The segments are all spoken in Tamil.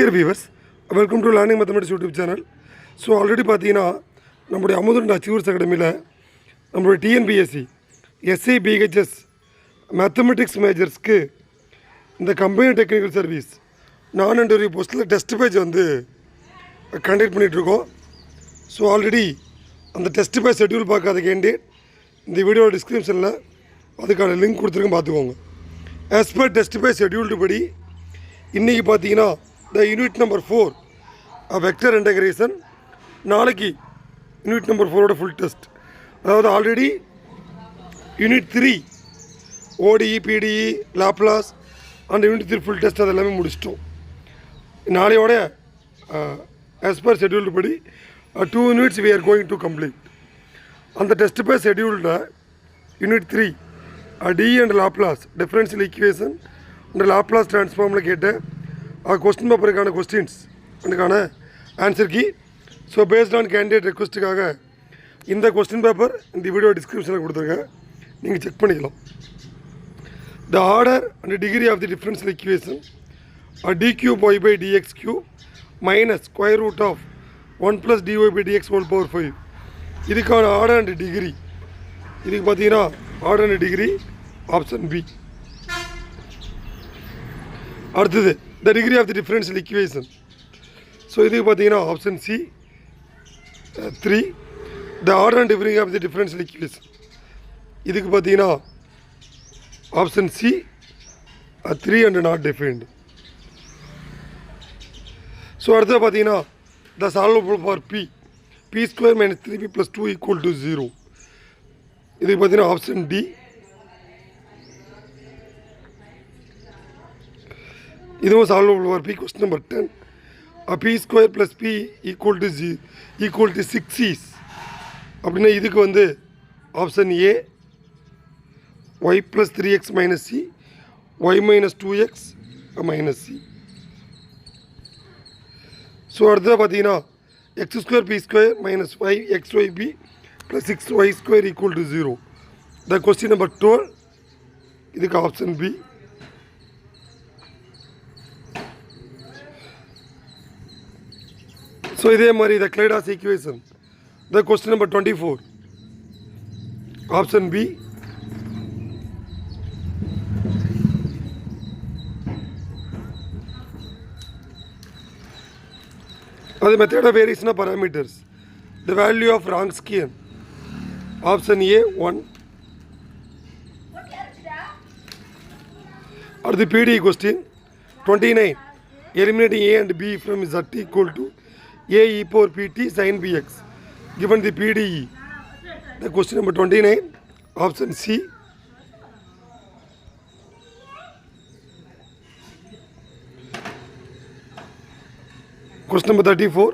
Dear viewers, welcome to Learning Mathematics YouTube channel. So already பார்த்தீங்கன்னா நம்முடைய அமுதன் அச்சீவர்ஸ் அகாடமியில் நம்மளுடைய டிஎன்பிஎஸ்சி எஸ்ஐ பிஹெச்எஸ் மேத்தமெட்டிக்ஸ் மேஜர்ஸ்க்கு இந்த கம்பைன் டெக்னிக்கல் சர்வீஸ் நான் இன்டர்வியூ போஸ்ட்டில் டெஸ்ட் பேஜ் வந்து கண்டக்ட் பண்ணிகிட்ருக்கோம். ஸோ ஆல்ரெடி அந்த டெஸ்ட் பேஜ் ஷெட்யூல் பார்க்காத கேண்டிடேட் இந்த வீடியோ டிஸ்கிரிப்ஷனில் அதுக்கான லிங்க் கொடுத்துருக்கேன், பார்த்துக்கோங்க. As per test page scheduled படி இன்றைக்கி பார்த்தீங்கன்னா the unit number 4 vector integration, நாளைக்கு யூனிட் நம்பர் 4ஓட ஃபுல் டெஸ்ட். அதாவது already unit 3 ஓடிஇ PDE Laplace and unit 3 full test அதெல்லாமே முடிச்சிட்டோம். நாளையோட ஆஸ் பர் ஷெட்யூல்டு படி 2 units we are going to complete. அந்த டெஸ்ட் பேர் ஷெட்யூல்டில் unit 3 D and Laplace differential equation and Laplace ட்ரான்ஸ்ஃபார்மில் கேட்ட கொஸ்டின் பேப்பருக்கான கொஸ்டின்ஸ் அதுக்கான answer key. So based on candidate ரெக்வஸ்ட்டுக்காக இந்த கொஸ்டின் பேப்பர் இந்த வீடியோ டிஸ்கிரிப்ஷனில் கொடுத்துருக்கேன், நீங்கள் செக் பண்ணிக்கலாம். The order and degree of the differential equation d cube y by dx cube minus square root of 1 + dy by dx whole power 5. இதுக்கான ஆர்டர் அண்ட் டிகிரி, இதுக்கு பார்த்தீங்கன்னா order and degree option B. அடுத்தது the degree of the differential equation. So இதுக்கு பார்த்தீங்கன்னா option C 3. The order and degree of the differential equation, இதுக்கு பார்த்தீங்கன்னா option C 3 and not defined. So அடுத்தது பார்த்தீங்கன்னா the solvable for p square minus 3p + 2 = 0. இதுக்கு பார்த்தீங்கன்னா ஆப்ஷன் டி. இதுவும் solvable for p. Question number 10 p square + p = 6 அப்படின்னா இதுக்கு வந்து option A y + 3x - c y - 2x - c. So அடுத்தது பார்த்தீங்கன்னா x² p² - 5xyb + 6y² = 0. த கொஸ்டின் நம்பர் 12 இதுக்கு ஆப்ஷன் பி. ஸோ இதே மாதிரி the Clairaut's equation the question number 24 option B. அது method of variation of parameters the value of Wronskian option A 1. அடுத்து PDE question 29 eliminating A and B from z = a e power pt sin bx given the PDE. The question number 29 option C. Question number 34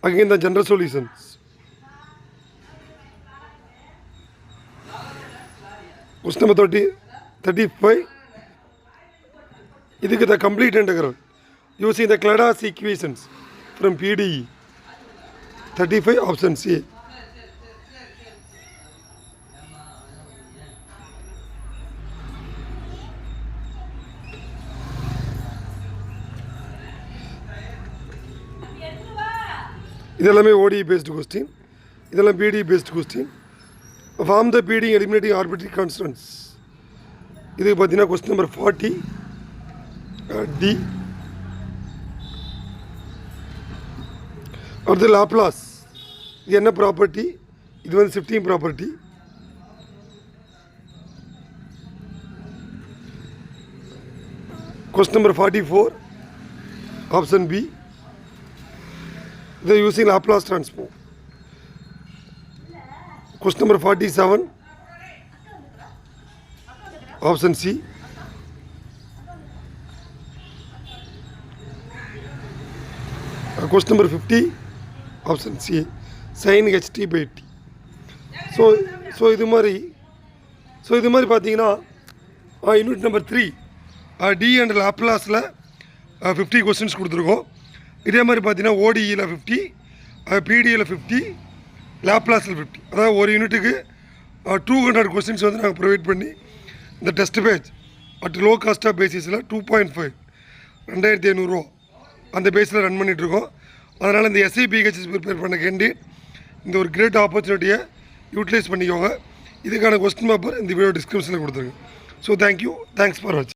again the general solutions. Question number 35 இதுக்கு the complete integral using the Claudius equations from PDE. 35 option C. இதெல்லாமே ODE based question, இதெல்லாம் PDE based question. Form the PDE eliminating arbitrary constants. இதுக்கு பார்த்தீங்கன்னா question number 40 D. அடுத்து லாப்லாஸ், இது என்ன ப்ராப்பர்ட்டி? இது வந்து shifting property. Question number 44 option B. இது using Laplace transform. Question number 47 option C. Question number 50 option C sin ht/t. So இது மாதிரி பார்த்தீங்கன்னா யூனிட் நம்பர் 3 டி அண்ட் லாப்லாஸில் 50 கொஸ்டின்ஸ் கொடுத்துருக்கோம். இதே மாதிரி பார்த்தீங்கன்னா ஓடிஇயில் 50, பிடியில் 50, லாப்லாஸில் 50. அதாவது ஒரு யூனிட்டுக்கு 200 கொஸ்டின்ஸ் வந்து நாங்கள் ப்ரொவைட் பண்ணி இந்த test page at low cost of பேசிஸில் 2.5 2500 ரூபா அந்த பேஸில் ரன் பண்ணிகிட்ருக்கோம். அதனால் இந்த எஸ்ஐ பிஹெச்எஸ் ப்ரிப்பேர் பண்ண கேண்டிடேட் இந்த ஒரு கிரேட் ஆப்பர்ச்சுனிட்டியை யூட்டிலைஸ் பண்ணிக்கோங்க. இதுக்கான கொஸ்டின் பேப்பர் இந்த வீடியோ டிஸ்கிரிப்ஷனில் கொடுத்துருங்க. ஸோ தேங்க்யூ, தேங்க்ஸ் ஃபார் வாட்சிங்.